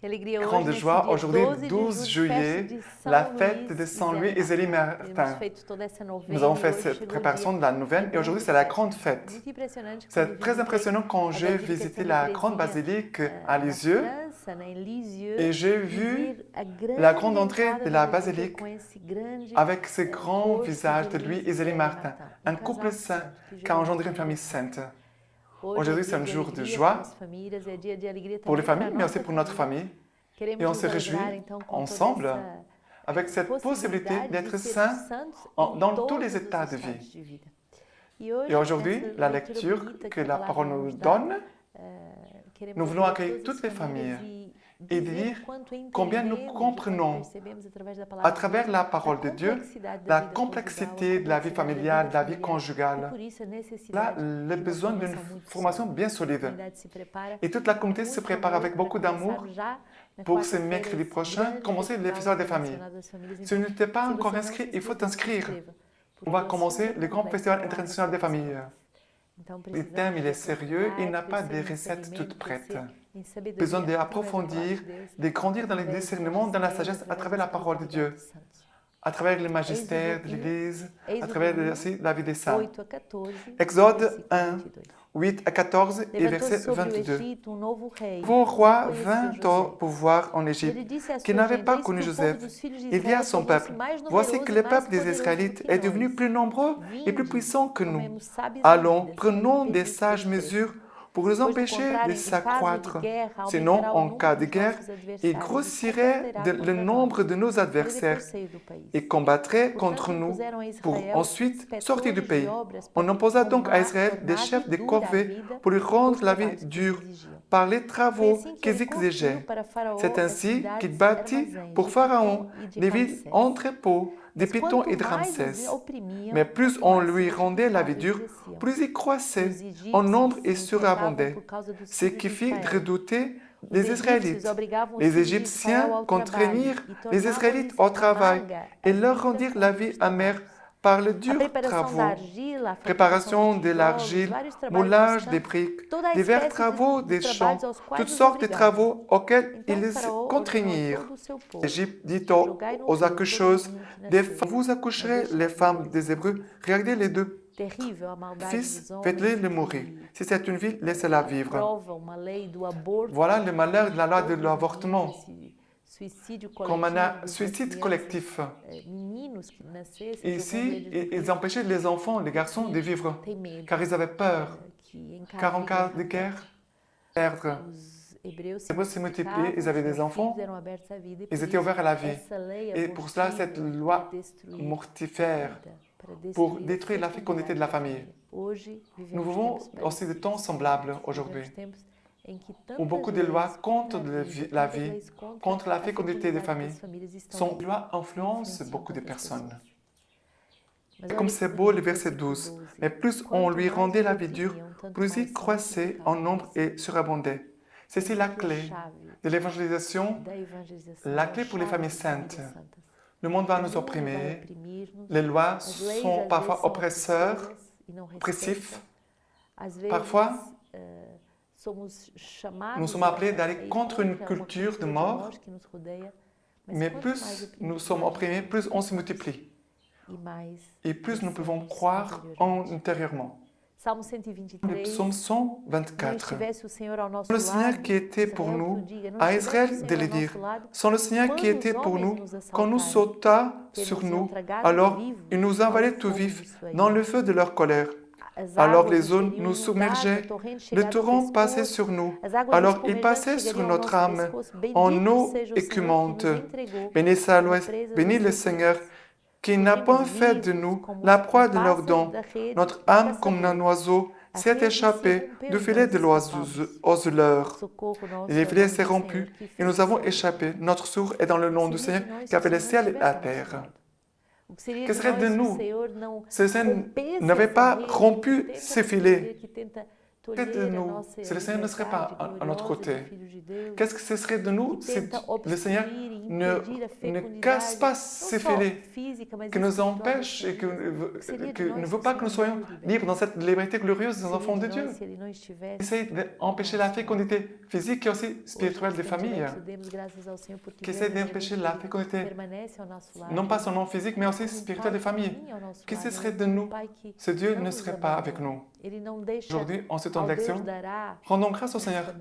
Grande joie, aujourd'hui, 12 juillet, la fête de Saint Louis et Zélie Martin. Nous avons fait cette préparation de la nouvelle et aujourd'hui, c'est la grande fête. C'est très impressionnant quand j'ai visité la grande basilique à Lisieux et j'ai vu la grande entrée de la basilique avec ce grand visage de Louis et Zélie Martin, un couple saint qui a engendré une famille sainte. Aujourd'hui, c'est un jour de joie pour les familles, mais aussi pour notre famille. Et on se réjouit ensemble avec cette possibilité d'être saints dans tous les états de vie. Et aujourd'hui, la lecture que la parole nous donne, nous voulons accueillir toutes les familles et dire combien nous comprenons à travers la parole de Dieu la complexité de la vie familiale, de la vie conjugale. Là, le besoin d'une formation bien solide. Et toute la communauté se prépare avec beaucoup d'amour pour ce mercredi prochain, commencer les festivals des familles. Si tu n'es pas encore inscrit, il faut t'inscrire. On va commencer le grand festival international des familles. Le thème, il est sérieux, il n'a pas de recettes toutes prêtes. Besoin d'approfondir, de grandir dans le discernement, dans la sagesse à travers la parole de Dieu, à travers le magistère de l'Église, à travers aussi la vie des saints. Exode 1, 8 à 14 et verset 22. Vos rois vint au pouvoir en Égypte, qui n'avait pas connu Joseph. Il dit à son peuple, voici que le peuple des Israélites est devenu plus nombreux et plus puissant que nous. Allons, prenons des sages mesures pour nous empêcher de s'accroître. Sinon, en cas de guerre, il grossirait le nombre de nos adversaires et combattrait contre nous pour ensuite sortir du pays. On imposa donc à Israël des chefs de corvée pour lui rendre la vie dure par les travaux qu'ils exigeaient. C'est ainsi qu'il bâtit pour Pharaon des villes entrepôts de Python et de Ramsès. Mais plus on lui rendait la vie dure, plus il croissait en nombre et surabondait, ce qui fit redouter les Israélites. Les Égyptiens contraignirent les Israélites au travail et leur rendirent la vie amère par le dur travaux, préparation de l'argile, moulage des briques, divers travaux des champs, toutes sortes de travaux auxquels ils les contraignirent. L'Égypte dit aux accoucheuses, vous accoucherez les femmes des Hébreux, regardez les deux fils, faites-les le mourir. Si c'est une ville, laissez-la vivre. Voilà le malheur de la loi de l'avortement, comme un suicide collectif. Ici, ils empêchaient les enfants, les garçons, de vivre, car ils avaient peur, car en cas de guerre, perdre. Les Hébreux se multipliaient, ils avaient des enfants, ils étaient ouverts à la vie. Et pour cela, cette loi mortifère, pour détruire la fécondité de la famille. Nous vivons aussi des temps semblables aujourd'hui, où beaucoup de lois contre la vie, contre la fécondité des familles, sont lois influencent beaucoup de personnes. Comme c'est beau le verset 12, mais plus on lui rendait la vie dure, plus il croissait en nombre et surabondait. C'est la clé de l'évangélisation, la clé pour les familles saintes. Le monde va nous opprimer, les lois sont parfois oppressifs. Parfois, nous sommes appelés d'aller contre une culture de mort, mais plus nous sommes opprimés, plus on se multiplie. Et plus nous pouvons croire intérieurement. Le psaume 124. Le Seigneur qui était pour nous, à Israël de le dire, sans le Seigneur qui était pour nous, quand nous sauta sur nous, alors il nous avalait tout vifs dans le feu de leur colère. Alors les eaux nous submergeaient, le torrent passait sur nous, alors il passait sur notre âme en eau écumante. Béni soit l'Ouest, béni le Seigneur, qui n'a point fait de nous la proie de leurs dents. Notre âme, comme un oiseau, s'est échappée du filet de l'oiseleur. Les filets s'est rompu et nous avons échappé. Notre secours est dans le nom du Seigneur qui a fait le ciel et la terre. Que serait de nous si le Seigneur n'avait pas rompu ces filets de nous si le Seigneur ne serait pas à notre côté? Qu'est-ce que ce serait de nous si le Seigneur ne casse pas ces filets, qui nous empêchent et que ne veut pas que nous soyons libres dans cette liberté glorieuse des enfants de Dieu? Essaye d'empêcher la fécondité physique et aussi spirituelle des familles, qui essaie d'empêcher la fécondité, non pas seulement physique, mais aussi spirituelle des familles. Qu'est-ce que ce serait de nous si Dieu ne serait pas avec nous? Aujourd'hui, en ce temps d'action, rendons grâce au Seigneur.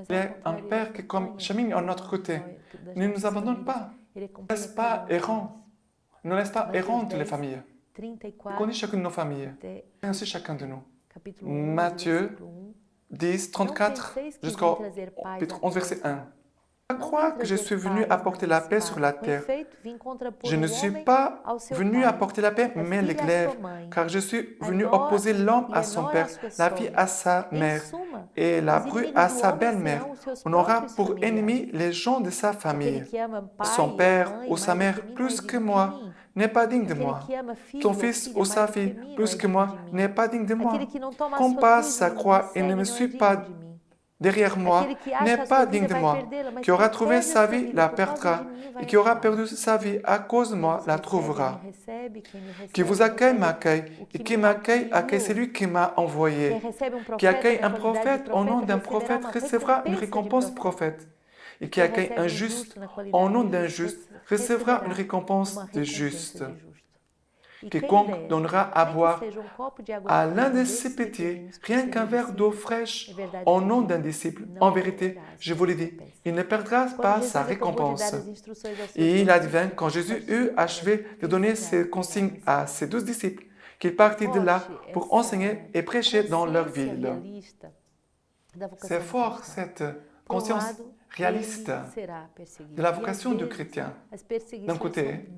Il est un Père qui, comme chemine à notre côté, ne nous abandonne pas, ne laisse pas errants, ne laisse pas errantes les familles. Il connaît chacune de nos familles, et ainsi chacun de nous. Matthieu 10, 34 jusqu'au chapitre 11, verset 1. Je crois que je suis venu apporter la paix sur la terre. Je ne suis pas venu apporter la paix, mais les glaives, car je suis venu opposer l'homme à son père, la fille à sa mère, et la bru à sa belle-mère. On aura pour ennemi les gens de sa famille. Son père ou sa mère plus que moi n'est pas digne de moi. Ton fils ou sa fille plus que moi n'est pas digne de moi. Qu'on passe sa croix et ne me suit pas derrière moi n'est pas digne de moi. Qui aura trouvé sa vie la perdra, et qui aura perdu sa vie à cause de moi la trouvera. Qui vous accueille m'accueille, et qui m'accueille accueille celui qui m'a envoyé. Qui accueille un prophète au nom d'un prophète recevra une récompense de prophète. Et qui accueille un juste au nom d'un juste recevra une récompense de juste. Quiconque donnera à boire à l'un de ses petits rien qu'un verre d'eau fraîche au nom d'un disciple, en vérité, je vous le dis, il ne perdra pas sa récompense. Et il advint, quand Jésus eut achevé de donner ses consignes à ses 12 disciples, qu'il partit de là pour enseigner et prêcher dans leur ville. C'est fort cette conscience réaliste de la vocation du chrétien. D'un côté,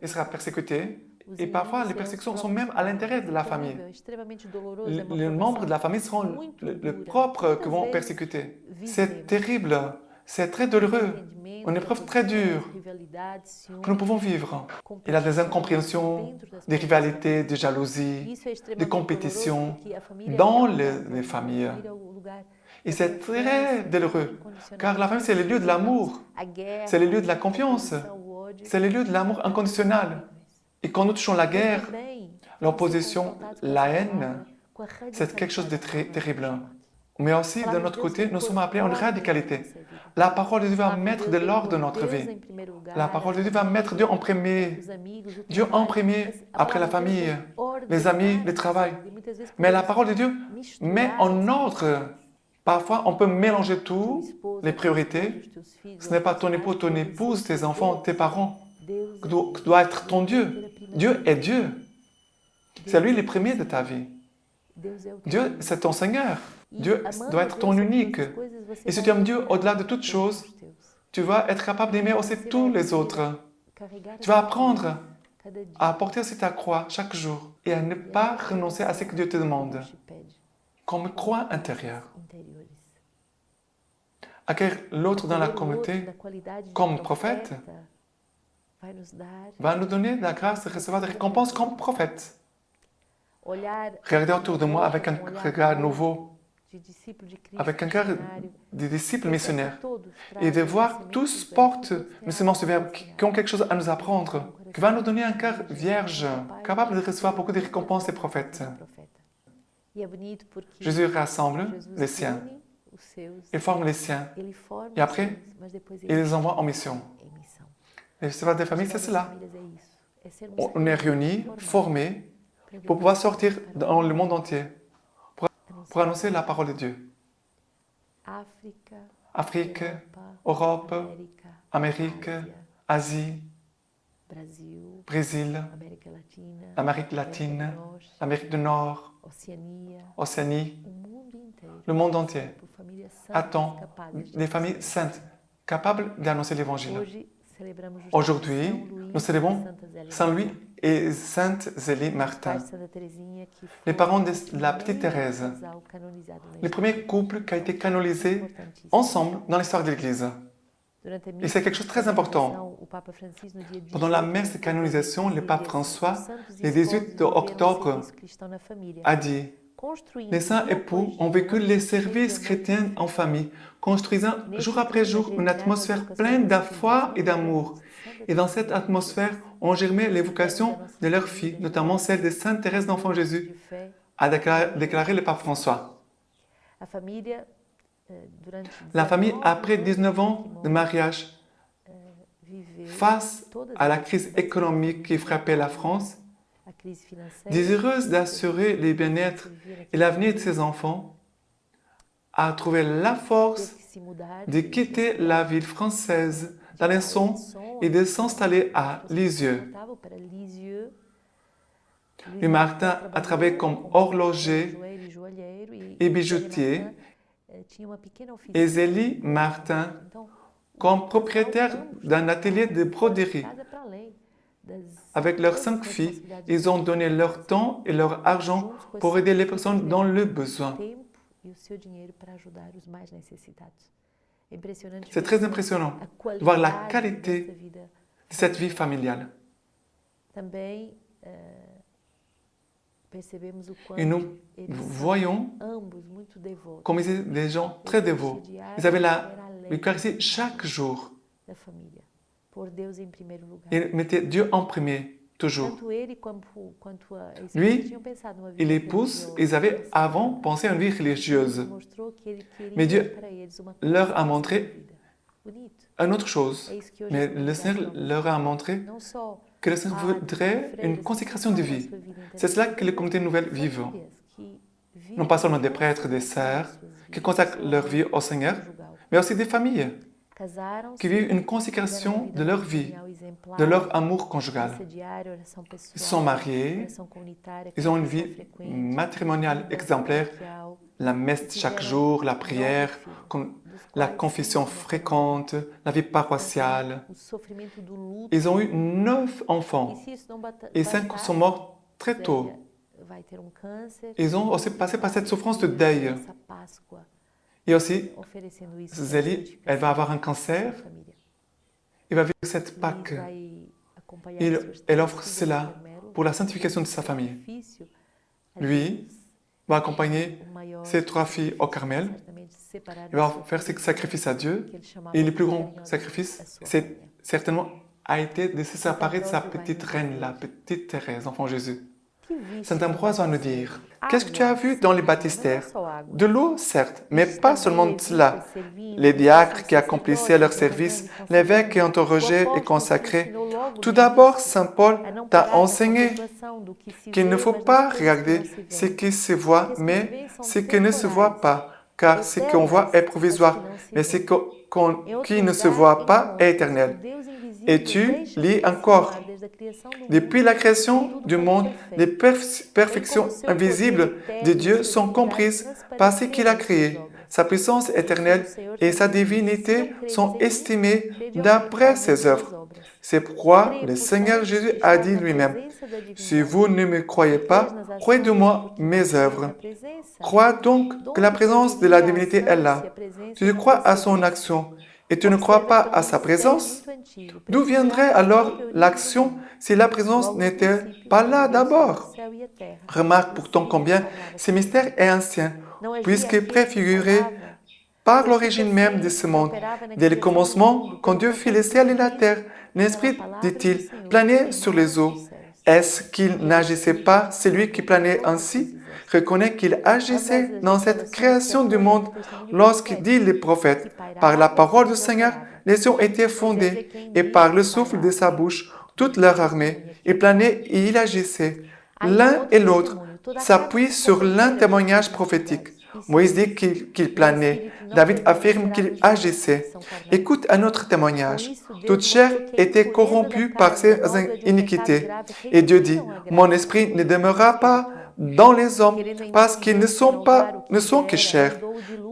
il sera persécuté, et parfois les persécutions sont même à l'intérieur de la famille. Les membres de la famille seront les propres qui vont persécuter. C'est terrible, c'est très douloureux, une épreuve très dure que nous pouvons vivre. Il y a des incompréhensions, des rivalités, des jalousies, des compétitions dans les familles. Et c'est très douloureux, car la famille, c'est le lieu de l'amour, c'est le lieu de la confiance, c'est le lieu de l'amour inconditionnel. Et quand nous touchons la guerre, l'opposition, la haine, c'est quelque chose de très terrible. Mais aussi, de notre côté, nous sommes appelés à une radicalité. La parole de Dieu va mettre de l'ordre dans notre vie. La parole de Dieu va mettre Dieu en premier. Dieu en premier, après la famille, les amis, le travail. Mais la parole de Dieu met en ordre. Parfois, on peut mélanger tout, les priorités. Ce n'est pas ton époux, ton épouse, tes enfants, tes parents qui doit être ton Dieu. Dieu est Dieu. C'est lui le premier de ta vie. Dieu, c'est ton Seigneur. Dieu doit être ton unique. Et si tu aimes Dieu au-delà de toutes choses, tu vas être capable d'aimer aussi tous les autres. Tu vas apprendre à porter aussi ta croix chaque jour et à ne pas renoncer à ce que Dieu te demande, comme croix intérieure. Accueillir l'autre dans la communauté comme prophète va nous donner la grâce de recevoir des récompenses comme prophète. Regarder autour de moi avec un regard nouveau, avec un regard des disciples missionnaires, et de voir tous portent le semence du Verbe, qui ont quelque chose à nous apprendre, qui va nous donner un cœur vierge, capable de recevoir beaucoup de récompenses des prophètes. Jésus rassemble les siens, il forme les siens, et après, il les envoie en mission. Le festival des familles, c'est cela. On est réunis, formés, pour pouvoir sortir dans le monde entier, pour annoncer la parole de Dieu. Afrique, Europe, Amérique, Asie, Brésil, Amérique latine, Amérique du Nord, Océanie, le monde entier attend des familles saintes, capables d'annoncer l'Évangile. Aujourd'hui, nous célébrons Saint Louis et Sainte Zélie Martin, les parents de la petite Thérèse, le premier couple qui a été canonisé ensemble dans l'histoire de l'Église. Et c'est quelque chose de très important. Pendant la messe de canonisation, le pape François, le 18 octobre, a dit Les saints époux ont vécu les services chrétiens en famille, construisant jour après jour une atmosphère pleine de foi et d'amour. Et dans cette atmosphère ont germé les vocations de leurs filles, notamment celle de Sainte Thérèse d'Enfant Jésus, a déclaré le pape François. La famille, après 19 ans de mariage, face à la crise économique qui frappait la France, désireuse d'assurer le bien-être et l'avenir de ses enfants, a trouvé la force de quitter la ville française d'Alençon et de s'installer à Lisieux. Louis Martin a travaillé comme horloger et bijoutier et Zélie Martin comme propriétaire d'un atelier de broderie. Avec leurs 5 filles, ils ont donné leur temps et leur argent pour aider les personnes dans le besoin. C'est très impressionnant de voir la qualité de cette vie familiale. Et nous voyons comme ils étaient des gens très dévots. Ils avaient l'Eucharistie chaque jour. Ils mettaient Dieu en premier, toujours. Lui et l'épouse, ils avaient avant pensé à une vie religieuse. Mais Dieu leur a montré une autre chose. Mais le Seigneur leur a montré que le Seigneur voudrait une consécration de vie. C'est cela que les communautés nouvelles vivent. Non pas seulement des prêtres, des sœurs, qui consacrent leur vie au Seigneur, mais aussi des familles qui vivent une consécration de leur vie, de leur amour conjugal. Ils sont mariés, ils ont une vie matrimoniale exemplaire, la messe chaque jour, la prière, la confession fréquente, la vie paroissiale. Ils ont eu 9 enfants et 5 sont morts très tôt. Ils ont aussi passé par cette souffrance de deuil. Et aussi, Zélie, elle va avoir un cancer. Il va vivre cette Pâque. Elle offre cela pour la sanctification de sa famille. Lui va accompagner ses 3 filles au Carmel. Il va faire ce sacrifice à Dieu. Et le plus grand sacrifice, c'est certainement a été de se séparer de sa petite reine, la petite Thérèse, enfant Jésus. Saint Ambroise va nous dire, qu'est-ce que tu as vu dans les baptistères? De l'eau, certes, mais pas seulement de cela. Les diacres qui accomplissaient leur service, l'évêque qui interrogeait et consacrait. Tout d'abord, Saint Paul t'a enseigné qu'il ne faut pas regarder ce qui se voit, mais ce qui ne se voit pas, car ce qu'on voit est provisoire, mais ce qui ne se voit pas est éternel. Et tu lis encore. Depuis la création du monde, les perfections invisibles de Dieu sont comprises par ce qu'il a créé. Sa puissance éternelle et sa divinité sont estimées d'après ses œuvres. C'est pourquoi le Seigneur Jésus a dit lui-même, « Si vous ne me croyez pas, croyez de moi mes œuvres. Crois donc que la présence de la divinité est là. Tu crois à son action et tu ne crois pas à sa présence. D'où viendrait alors l'action si la présence n'était pas là d'abord? Remarque pourtant combien ce mystère est ancien, puisque préfiguré par l'origine même de ce monde. Dès le commencement, quand Dieu fit le ciel et la terre, l'Esprit, dit-il, planait sur les eaux. Est-ce qu'il n'agissait pas, celui qui planait ainsi? Reconnaît qu'il agissait dans cette création du monde lorsqu'il dit les prophètes, par la parole du Seigneur, les cieux étaient fondés, et par le souffle de sa bouche, toute leur armée, il planait et il agissait. L'un et l'autre s'appuient sur l'un témoignage prophétique. Moïse dit qu'il planait. David affirme qu'il agissait. Écoute un autre témoignage. Toute chair était corrompue par ses iniquités. Et Dieu dit, « Mon esprit ne demeurera pas dans les hommes parce qu'ils ne sont que chair. »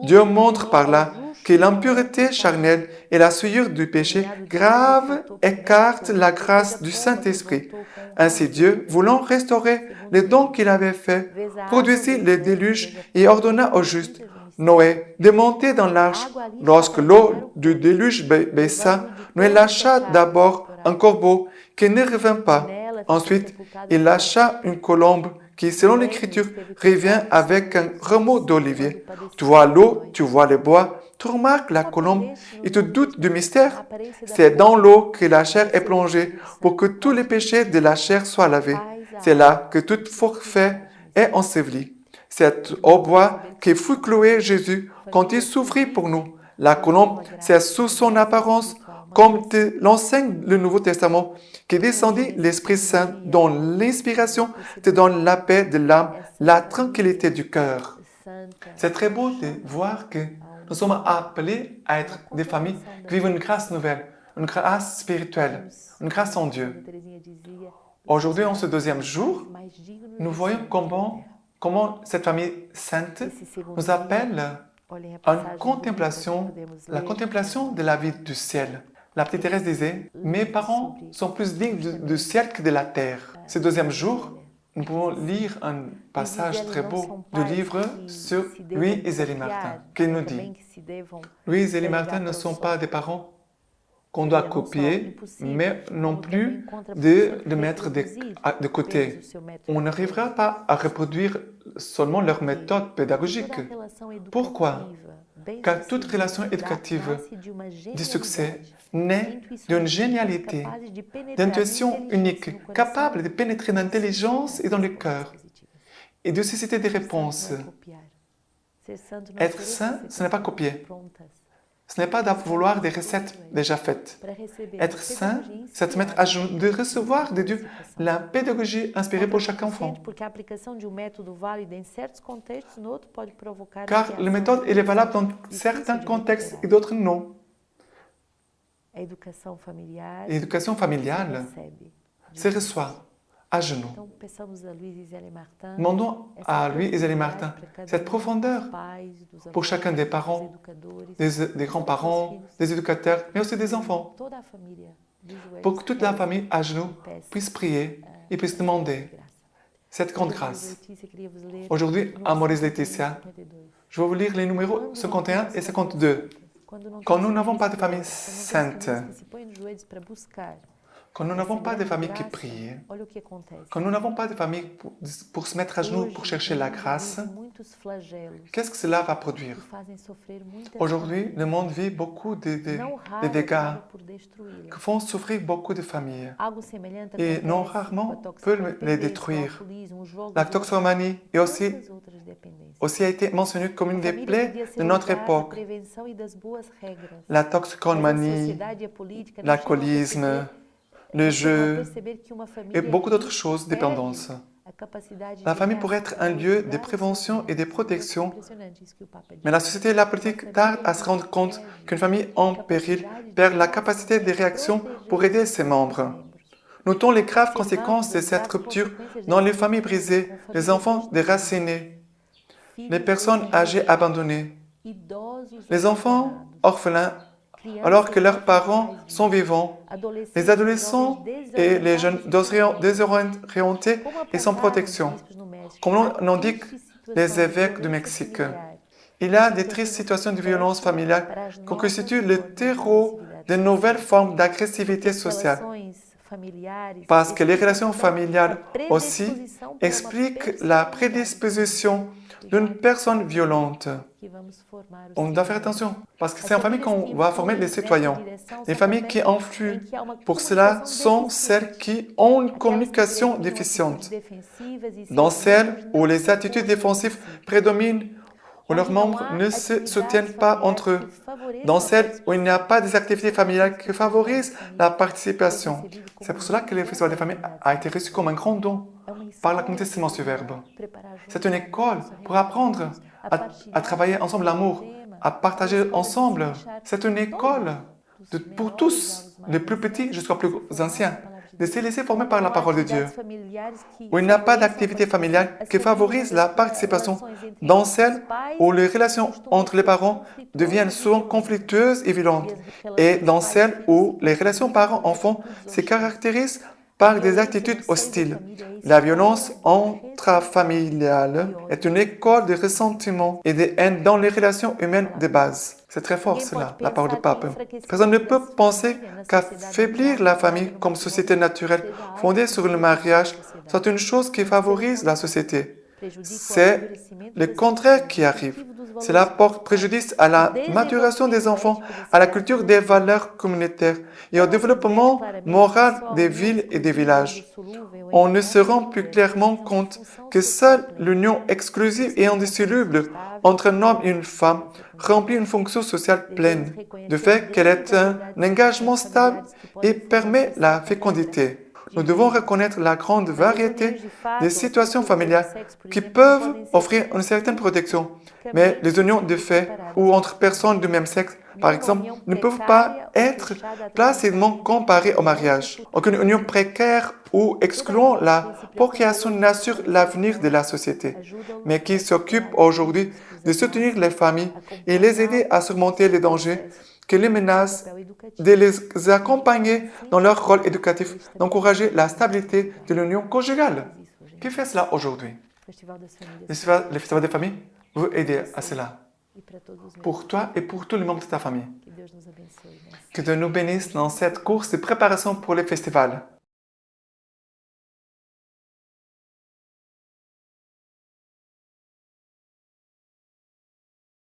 Dieu montre par là que l'impureté charnelle et la souillure du péché grave écartent la grâce du Saint-Esprit. Ainsi Dieu, voulant restaurer les dons qu'il avait faits, produisit le déluge et ordonna aux justes, Noé, de monter dans l'arche. Lorsque l'eau du déluge baissa, Noé lâcha d'abord un corbeau qui ne revint pas. Ensuite, il lâcha une colombe qui, selon l'Écriture, revient avec un rameau d'olivier. Tu vois l'eau, tu vois le bois, tu remarques la colombe et tu doutes du mystère. C'est dans l'eau que la chair est plongée pour que tous les péchés de la chair soient lavés. C'est là que tout forfait est enseveli. C'est au bois que fut cloué Jésus quand il souffrit pour nous. La colombe, c'est sous son apparence, comme l'enseigne le Nouveau Testament, qui descendit l'Esprit Saint dont l'inspiration te donne la paix de l'âme, la tranquillité du cœur. C'est très beau de voir que nous sommes appelés à être des familles qui vivent une grâce nouvelle, une grâce spirituelle, une grâce en Dieu. Aujourd'hui, en ce deuxième jour, nous voyons comment cette famille sainte nous appelle à une contemplation, la contemplation de la vie du ciel. La petite Thérèse disait, « Mes parents sont plus dignes du ciel que de la terre. » Ce deuxième jour, nous pouvons lire un passage très beau du livre sur Louis et Zélie Martin, qui nous dit, « Louis et Zélie Martin ne sont pas des parents qu'on doit copier, mais non plus de mettre de côté. On n'arrivera pas à reproduire seulement leur méthode pédagogique. Pourquoi? Car toute relation éducative de succès naît d'une génialité, d'intuition unique, capable de pénétrer dans l'intelligence et dans le cœur, et de susciter des réponses. Être saint, ce n'est pas copier. Ce n'est pas de vouloir des recettes déjà faites. Être saint, c'est se mettre à genoux, de recevoir de Dieu la pédagogie inspirée pour chaque enfant. Car la méthode elle est valable dans certains contextes et d'autres non. L'éducation familiale se reçoit à genoux. Demandons à Louis et Zélie Martin cette profondeur pour chacun des parents, des grands-parents, des éducateurs, mais aussi des enfants, pour que toute la famille à genoux puisse prier et puisse demander cette grande grâce. Aujourd'hui, à Maurice Laetitia, je vais vous lire les numéros 51 et 52. Quand nous n'avons pas de famille sainte, quand nous n'avons pas de famille qui prie, quand nous n'avons pas de famille pour se mettre à genoux pour chercher la grâce, qu'est-ce que cela va produire? Aujourd'hui, le monde vit beaucoup de dégâts qui font souffrir beaucoup de familles et non rarement peuvent les détruire. La toxicomanie est aussi a été mentionnée comme une des plaies de notre époque. La toxicomanie, l'alcoolisme, le jeu et beaucoup d'autres choses, dépendance. La famille pourrait être un lieu de prévention et de protection, mais la société et la politique tardent à se rendre compte qu'une famille en péril perd la capacité de réaction pour aider ses membres. Notons les graves conséquences de cette rupture dans les familles brisées, les enfants déracinés, les personnes âgées abandonnées, les enfants orphelins alors que leurs parents sont vivants, les adolescents et les jeunes désorientés et sans protection. Comme l'ont dit les évêques du Mexique, il y a des tristes situations de violence familiale qui constituent le terreau de nouvelles formes d'agressivité sociale. Parce que les relations familiales aussi expliquent la prédisposition d'une personne violente. On doit faire attention, parce que c'est en famille qu'on va former les citoyens. Les familles qui influent pour cela sont celles qui ont une communication déficiente. Dans celles où les attitudes défensives prédominent, où leurs membres ne se soutiennent pas entre eux. Dans celles où il n'y a pas des activités familiales qui favorisent la participation. C'est pour cela que le Festival des familles a été reçu comme un grand don par la communauté Silence du Verbe. C'est une école pour apprendre à travailler ensemble l'amour, à partager ensemble. C'est une école pour tous, les plus petits jusqu'aux plus anciens, de se laisser former par la parole de Dieu, où il n'y a pas d'activité familiale qui favorise la participation, dans celle où les relations entre les parents deviennent souvent conflictueuses et violentes, et dans celle où les relations parents-enfants se caractérisent par des attitudes hostiles. La violence intrafamiliale est une école de ressentiment et de haine dans les relations humaines de base. C'est très fort cela, la parole du pape. Personne ne peut penser qu'affaiblir la famille comme société naturelle fondée sur le mariage soit une chose qui favorise la société. C'est le contraire qui arrive. Cela porte préjudice à la maturation des enfants, à la culture des valeurs communautaires et au développement moral des villes et des villages. On ne se rend plus clairement compte que seule l'union exclusive et indissoluble entre un homme et une femme remplit une fonction sociale pleine, de fait qu'elle est un engagement stable et permet la fécondité. Nous devons reconnaître la grande variété des situations familiales qui peuvent offrir une certaine protection, mais les unions de fait ou entre personnes du même sexe, par exemple, ne peuvent pas être placidement comparées au mariage. Aucune union précaire ou excluant la procréation n'assure l'avenir de la société, mais qui s'occupe aujourd'hui de soutenir les familles et les aider à surmonter les dangers que les menacent, de les accompagner dans leur rôle éducatif, d'encourager la stabilité de l'union conjugale. Qui fait cela aujourd'hui? Le festival des familles vous aider à cela. Pour toi et pour tous les membres de ta famille. Que Dieu nous bénisse dans cette course de préparation pour les festivals.